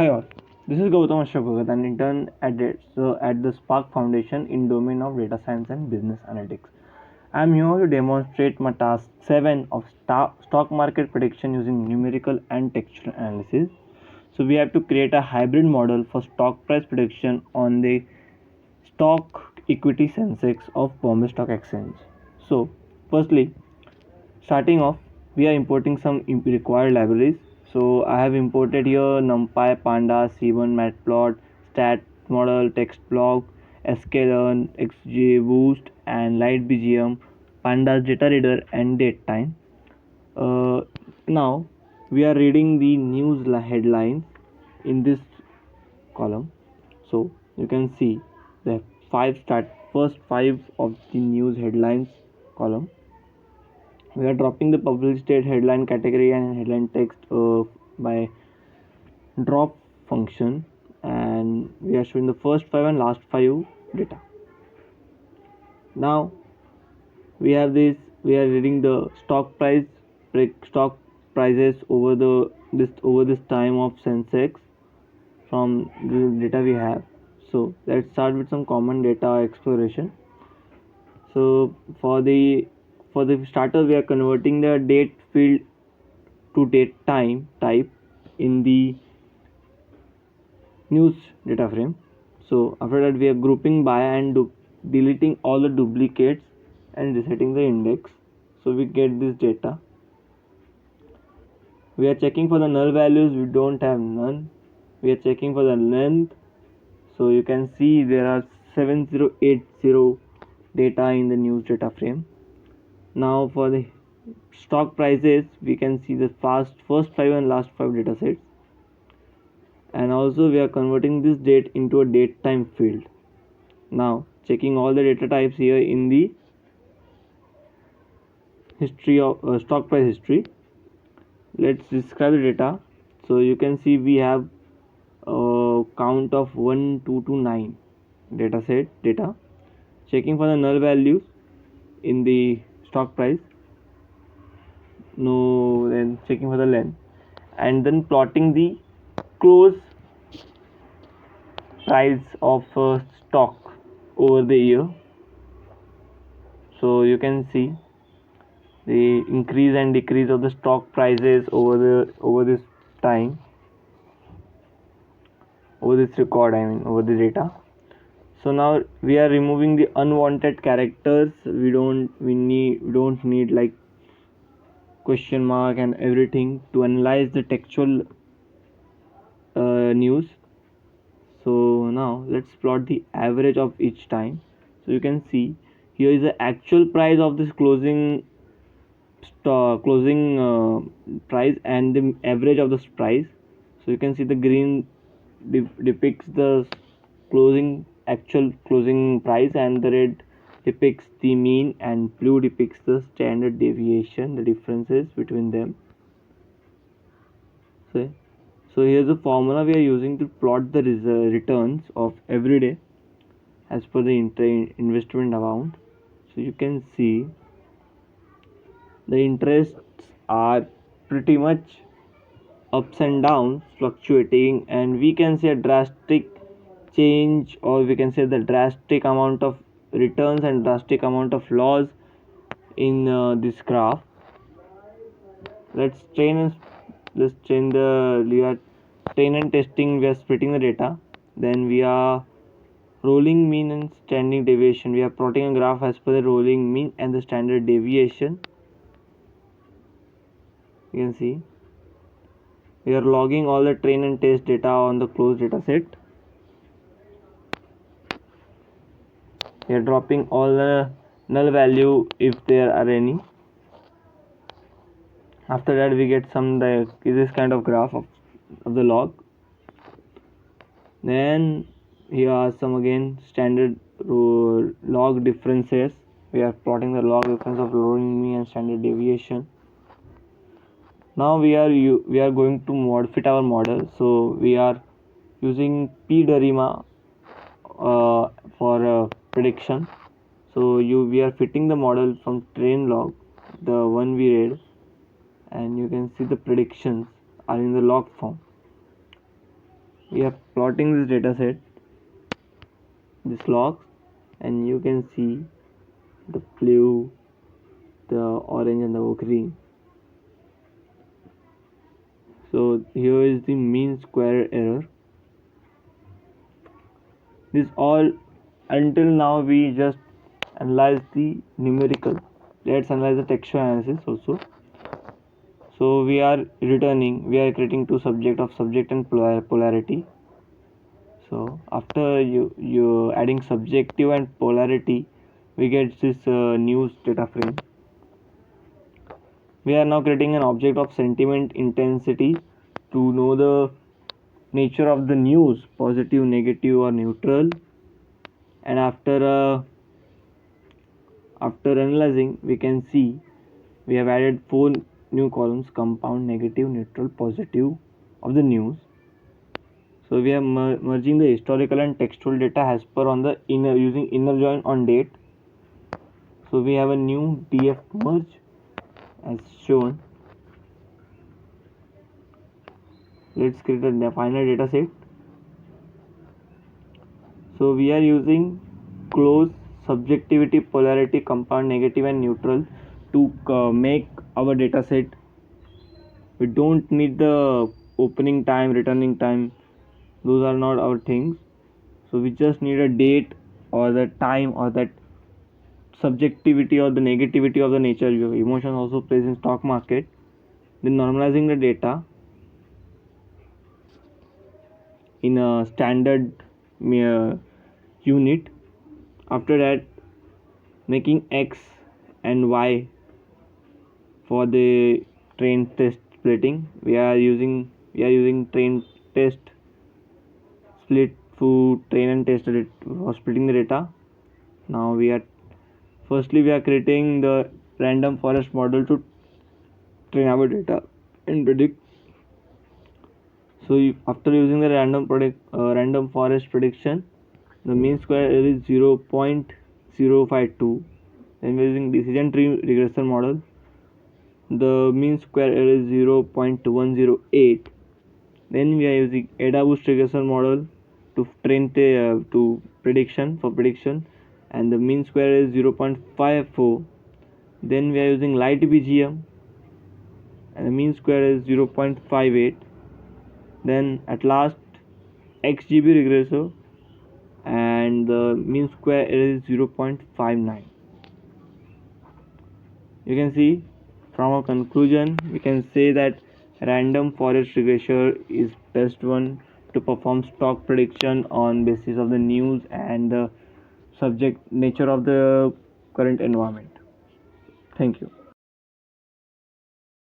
Hi all, this is Gautam Bhgat, an intern at the Spark Foundation in domain of data science and business analytics. I am here to demonstrate my task 7 of stock market prediction using numerical and textual analysis. So we have to create a hybrid model for stock price prediction on the stock equity Sensex of Bombay Stock Exchange. So firstly, starting off, we are importing some required libraries. So I have imported here NumPy, Pandas, C1, Matplot, Stat Model, TextBlock, sklearn, XGBoost, and LightBGM, Pandas Data Reader, and DateTime. Now we are reading the news headlines in this column. So you can see the first five of the news headlines column. We are dropping the published date headline category and headline text by drop function, and we are showing the first five and last five data. Now we have this. We are reading the stock prices over this time of Sensex from the data we have. So let's start with some common data exploration. So for the starter, we are converting the date field to date time type in the news data frame. So after that, we are grouping by and deleting all the duplicates and resetting the index, so we get this data. We are checking for the null values. We don't have none. We are checking for the length. So you can see there are 7080 data in the news data frame. Now for the stock prices, we can see the first five and last five data sets, and also we are converting this date into a date time field. Now checking all the data types here in the history of stock price history. Let's describe the data. So you can see we have a count of 1 2 to 9 data set data, checking for the null values in the stock price, no, then checking for the length, and then plotting the close price of stock over the year. So you can see the increase and decrease of the stock prices over this time, over this record, over the data. So now we are removing the unwanted characters. We don't need like question mark and everything to analyze the textual news. So now let's plot the average of each time. So you can see here is the actual price of this closing price and the average of this price. So you can see the green depicts the actual closing price, and the red depicts the mean, and blue depicts the standard deviation, the differences between them. So here's the formula we are using to plot the returns of every day as per the investment amount. So you can see the interests are pretty much ups and downs, fluctuating, and we can say a drastic change, or we can say the drastic amount of returns and drastic amount of loss in this graph. Let's train and testing. We are splitting the data, then we are rolling mean and standing deviation. We are plotting a graph as per the rolling mean and the standard deviation. You can see we are logging all the train and test data on the closed data set. We are dropping all the null value if there are any. After that, we get this kind of graph of the log. Then here are some again standard log differences. We are plotting the log difference of rolling mean and standard deviation. Now we are going to fit our model. So we are using PDARIMA for prediction. So we are fitting the model from train log, the one we read, and you can see the predictions are in the log form. We are plotting this data set, this logs, and you can see the blue, the orange and the green. So here is the mean square error. This all until now we just analyze the numerical. Let's analyze the textual analysis also. So we are creating two subject of subject and polarity. So after you adding subjective and polarity, we get this news data frame. We are now creating an object of sentiment intensity to know the nature of the news, positive, negative or neutral. And after analyzing, we can see we have added four new columns: compound, negative, neutral, positive of the news. So we are merging the historical and textual data as per on the inner using inner join on date. So we have a new df merge as shown. Let's create a final data set. So we are using close subjectivity, polarity, compound, negative and neutral to make our data set. We don't need the opening time, returning time, those are not our things. So we just need a date or the time or that subjectivity or the negativity of the nature. Your emotion also plays in stock market. Then normalizing the data in a standard unit. After that, making x and y for the train test splitting. We are using train test split for train and test for splitting the data. Now we are creating the random forest model to train our data and predict. So after using the random forest prediction, the mean square error is 0.052. Then we are using decision tree regression model. The mean square error is 0.108. Then we are using ADA boost regression model to train to prediction, and the mean square is 0.54. Then we are using light BGM and the mean square is 0.58. Then at last XGB regressor and the mean square is 0.59. You can see from a conclusion we can say that random forest regressor is best one to perform stock prediction on basis of the news and the subject nature of the current environment. Thank you.